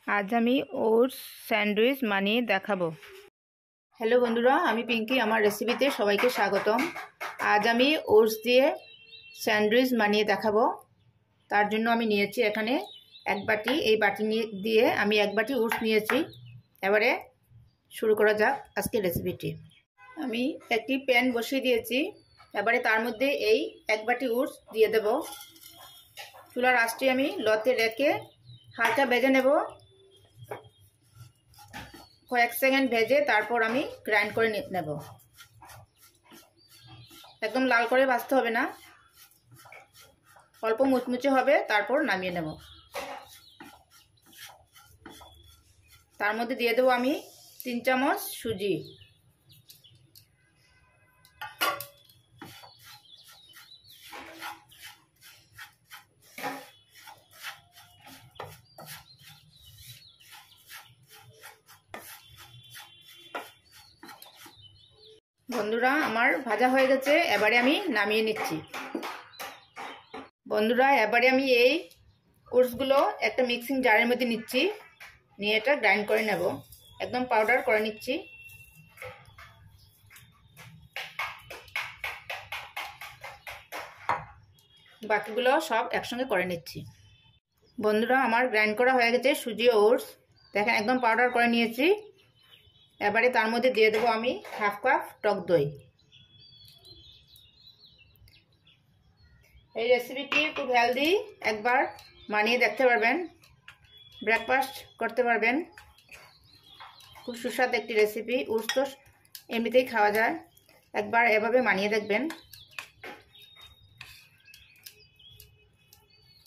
আজ আমি oats sandwich বানিয়ে দেখাবো। হ্যালো বন্ধুরা, আমি পিঙ্কি। আমার রেসিপিতে সবাইকে স্বাগতম। আজ আমি ওটস দিয়ে স্যান্ডউইচ বানিয়ে দেখাবো। তার জন্য আমি নিয়েছি এখানে এক বাটি। এই বাটি দিয়ে আমি এক বাটি ওটস নিয়েছি। এবারে শুরু করা যাক আজকের রেসিপিটি। আমি একটি প্যান বসিয়ে দিয়েছি। এবারে তার মধ্যে এই এক বাটি ওটস দিয়ে দেব। চুলার আঁচটি আমি লোতে রেখে হালকা ভেজে নেব। কয়েক সেকেন্ড ভেজে তারপর আমি গ্রাইন্ড করে নেব। একদম লাল করে ভাজতে হবে না, অল্প মুচমুচে হবে, তারপর নামিয়ে নেব। তার মধ্যে দিয়ে দেবো আমি 3 চামচ সুজি। বন্ধুরা, আমার ভাজা হয়ে গেছে। এবারে আমি নামিয়ে নিচ্ছি। বন্ধুরা, এবারে আমি এই ওটসগুলো একটা মিক্সিং জারের মধ্যে নিচ্ছি। নিয়ে এটা গ্রাইন্ড করে নেব। একদম পাউডার করে নিচ্ছি। বাকিগুলো সব একসঙ্গে করে নিচ্ছি। বন্ধুরা, আমার গ্রাইন্ড করা হয়ে গেছে সুজি ও ওটস। দেখেন, একদম পাউডার করে নিয়েছি। এবারে তার মধ্যে দিয়ে দেবো আমি হাফ কাপ টক দই। এই রেসিপিটি খুব হেলদি, একবার বানিয়ে দেখতে পারবেন, ব্রেকফাস্ট করতে পারবেন। খুব সুস্বাদু একটি রেসিপি। ওটস তো এমনিতেই খাওয়া যায়, একবার এভাবে বানিয়ে দেখবেন।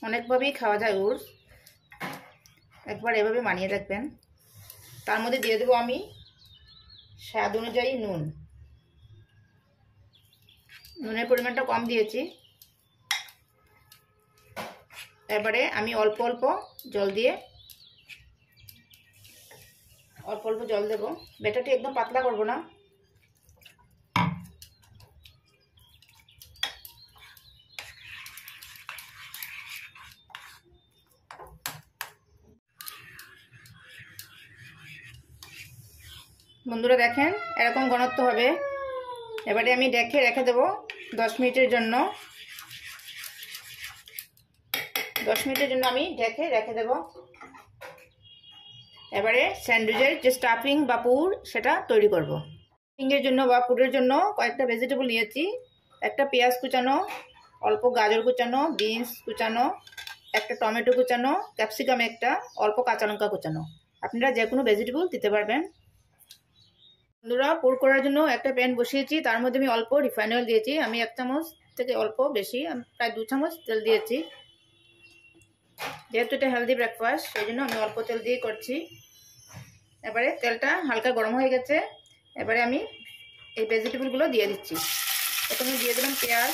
অনেকভাবেই খাওয়া যায় ওটস, একবার এভাবে বানিয়ে দেখবেন। তার মধ্যে দিয়ে দেবো আমি স্বাদ অনুযায়ী নুন। নুনের পরিমাণটা কম দিয়েছি। এবারে আমি অল্প অল্প জল দেব। ব্যাটারটি একদম পাতলা করব না। বন্ধুরা দেখেন, এরকম ঘনত্ব হবে। এবারে আমি রেখে দেবো 10 মিনিটের জন্য। 10 মিনিটের জন্য আমি রেখে দেব। এবারে স্যান্ডউইচের যে স্টাফিং বা পুর, সেটা তৈরি করব। স্টাফিংয়ের জন্য বা পুরের জন্য কয়েকটা ভেজিটেবল নিয়েছি। একটা পেঁয়াজ কুচানো, অল্প গাজর কুচানো, বিনস কুচানো, একটা টমেটো কুচানো, ক্যাপসিকাম একটা, অল্প কাঁচা লঙ্কা কুচানো। আপনারা যে কোনো ভেজিটেবল দিতে পারবেন। বন্ধুরা, পুর করার জন্য একটা প্যান বসিয়েছি। তার মধ্যে আমি অল্প রিফাইন অয়েল দিয়েছি। আমি 1 চামচ থেকে অল্প বেশি, প্রায় 2 চামচ তেল দিয়েছি। যেহেতু এটা হেলদি ব্রেকফাস্ট, সেই জন্য আমি অল্প তেল দিয়ে করছি। এবারে তেলটা হালকা গরম হয়ে গেছে। এবারে আমি এই ভেজিটেবলগুলো দিয়ে দিচ্ছি। প্রথমে দিয়ে দিলাম পেঁয়াজ,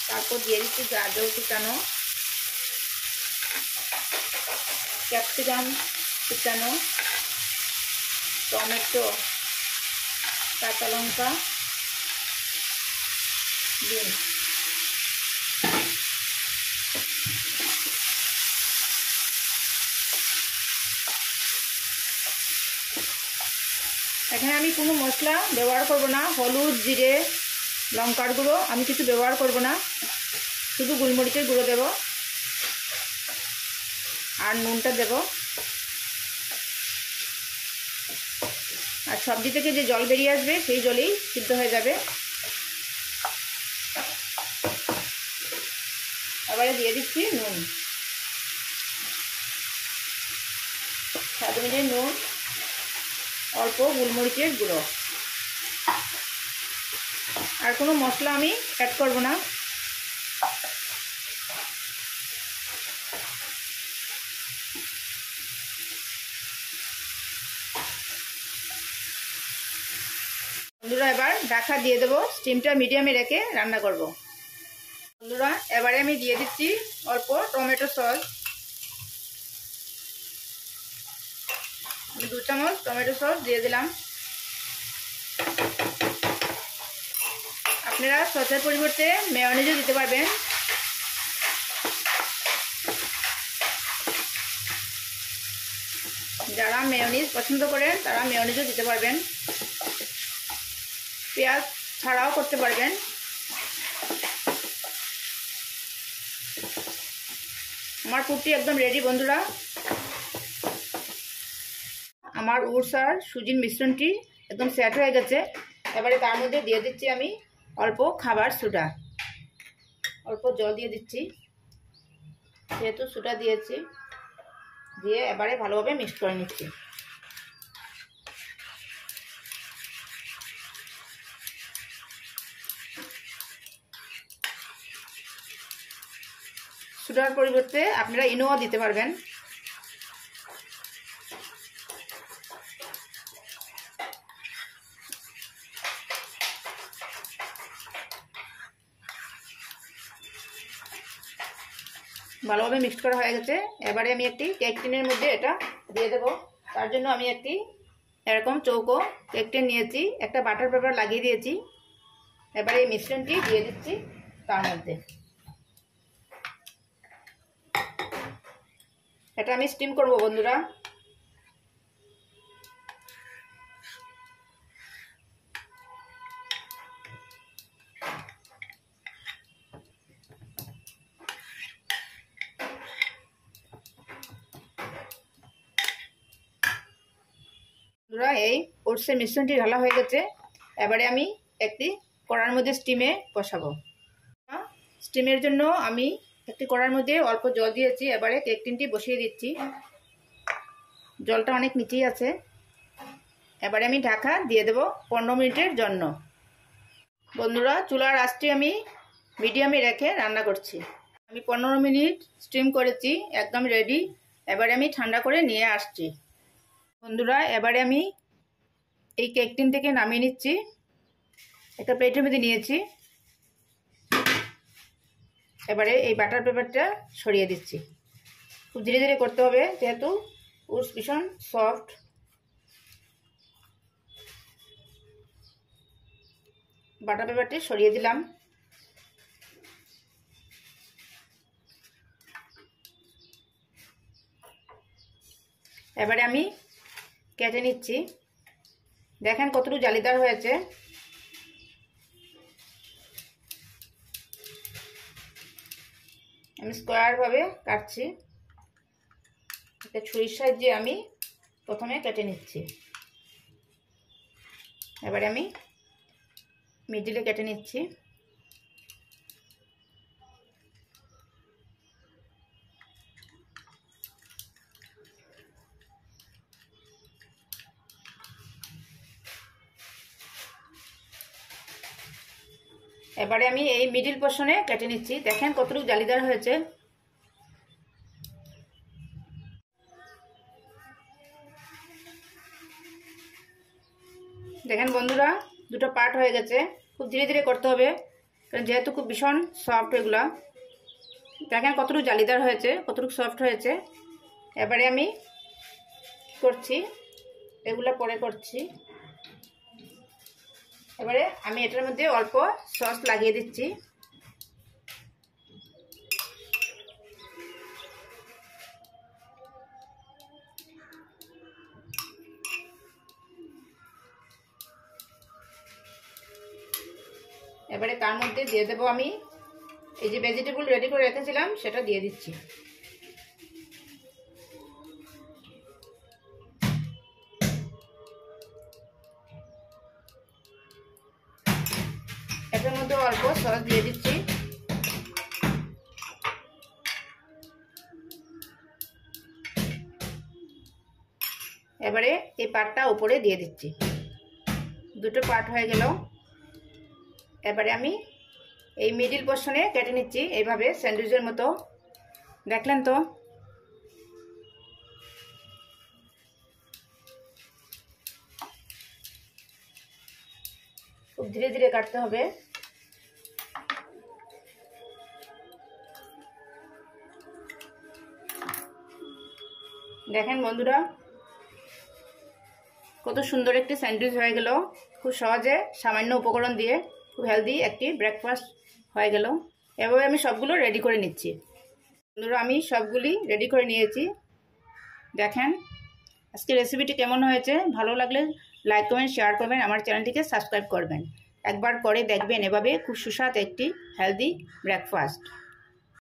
তারপর দিয়ে দিচ্ছি গাজর কুচানো, ক্যাপসিকাম কুচানো, টমেটো, কাঁচা লঙ্কা, বিনস। এখানে আমি কোনো মশলা ব্যবহার করব না। হলুদ, জিরে, লঙ্কার গুঁড়ো আমি কিছু ব্যবহার করব না। শুধু গোলমরিচের গুঁড়ো দেব আর নুনটা দেব। আর সবজি থেকে যে জল বেরিয়ে আসবে, সেই জলেই সিদ্ধ হয়ে যাবে। এবারে দিয়ে দিচ্ছি নুন, স্বাদ অনুযায়ী নুন, অল্প গোলমরিচের গুঁড়ো। আর কোনো মশলা আমি অ্যাড করব না। বন্ধুরা, এবার ঢাকা দিয়ে দেবো। স্টিমটা মিডিয়ামে রেখে রান্না করব। বন্ধুরা, এবারে আমি দিয়ে দিচ্ছি অল্প টমেটো সস। আমি 2 চামচ টমেটো সস দিয়ে দিলাম। আপনারা সসের পরিবর্তে মেয়োনিজও দিতে পারবেন। যারা মেয়োনিজ পছন্দ করেন তারা মেয়োনিজও দিতে পারবেন, পেঁয়াজ ছাড়াও করতে পারবেন। আমার পুরটি একদম রেডি বন্ধুরা। আমার ওটস আর সুজির মিশ্রণটি একদম সেট হয়ে গেছে। এবারে তার মধ্যে দিয়ে দিচ্ছি আমি অল্প খাবার সোডা, অল্প জল দিয়ে দিচ্ছি, যেহেতু সোডা দিয়েছি, দিয়ে এবারে ভালোভাবে মিক্স করে নিচ্ছি। সোডার পরিবর্তে আপনারা ইনোয়া দিতে পারবেন। ভালোভাবে মিক্সড করা হয়ে গেছে। এবারে আমি একটি কেক টিনের মধ্যে এটা দিয়ে দেবো। তার জন্য আমি একটি এরকম চৌকো কেক টিন নিয়েছি, একটা বাটার পেপার লাগিয়ে দিয়েছি। এবারে এই মিশ্রণটি দিয়ে দিচ্ছি তার মধ্যে। এটা আমি স্টিম করব বন্ধুরা। এই ওটসের মিশ্রণটি ঢালা হয়ে গেছে। এবারে আমি একটি কড়ার মধ্যে স্টিমে বসাবো। স্টিমের জন্য আমি একটি কড়ার মধ্যে অল্প জল দিয়েছি। এবারে কেক টিনটি বসিয়ে দিচ্ছি। জলটা অনেক নিচেই আছে। এবারে আমি ঢাকা দিয়ে দেব 15 মিনিটের জন্য। বন্ধুরা, চুলার আঁচটি আমি মিডিয়ামে রেখে রান্না করছি। আমি 15 মিনিট স্টিম করেছি, একদম রেডি। এবারে আমি ঠান্ডা করে নিয়ে আসছি। বন্ধুরা, এবারে আমি এই কেক টিন থেকে নামিয়ে নিচ্ছি। একটা প্লেটের মধ্যে নিয়েছি। এবারে এই বাটার পেপারটা সরিয়ে দিচ্ছি। খুব ধীরে ধীরে করতে হবে, যেহেতু ওটস ভীষণ সফট। বাটার পেপারটি সরিয়ে দিলাম। এবারে আমি কেটে নিচ্ছি। দেখেন কতটুকু জালিদার হয়েছে। আমি স্কোয়ার ভাবে কাটছি। এটা ছুরির সাহায্যে আমি প্রথমে কেটে নিচ্ছি। এবারে আমি মিডিলে কেটে নিচ্ছি। এবারে আমি এই মিডিল পোর্শনে কেটে নিচ্ছি। দেখেন কতটুকু জালিদার হয়েছে। দেখেন বন্ধুরা, দুটো পার্ট হয়ে গেছে। খুব ধীরে ধীরে করতে হবে, কারণ যেহেতু খুব ভীষণ সফট এগুলা। দেখেন কতটুকু জালিদার হয়েছে, কতটুকু সফট হয়েছে। এবারে আমি করছি, এগুলা পরে করছি। এবারে আমি এটার মধ্যে অল্প সস লাগিয়ে দিচ্ছি। এবারে তার মধ্যে দিয়ে দেবো আমি এই যে ভেজিটেবল রেডি করে রেখেছিলাম, সেটা দিয়ে দিচ্ছি। এটার মধ্যে অল্প সস দিয়ে দিচ্ছি। এবারে এই পার্টটা উপরে দিয়ে দিচ্ছি। দুটো পার্ট হয়ে গেল। এবারে আমি এই মিডিল পোর্শনে কেটে নিচ্ছি, এইভাবে স্যান্ডউইচের মতো। দেখলেন তো? খুব ধীরে ধীরে কাটতে হবে। দেখেন বন্ধুরা, কত সুন্দর একটি স্যান্ডউইচ হয়ে গেল। খুব সহজে সামান্য উপকরণ দিয়ে খুব হেলদি একটি ব্রেকফাস্ট হয়ে গেল। এভাবে আমি সবগুলো রেডি করে নিচ্ছি। বন্ধুরা, আমি সবগুলি রেডি করে নিয়েছি। দেখেন আজকে রেসিপিটি কেমন হয়েছে ভালো লাগলে লাইক কমেন্ট শেয়ার করবেন, আমার চ্যানেলটিকে সাবস্ক্রাইব করবেন। একবার করে দেখবেন, এভাবে খুব সুস্বাদু একটি হেলদি ব্রেকফাস্ট।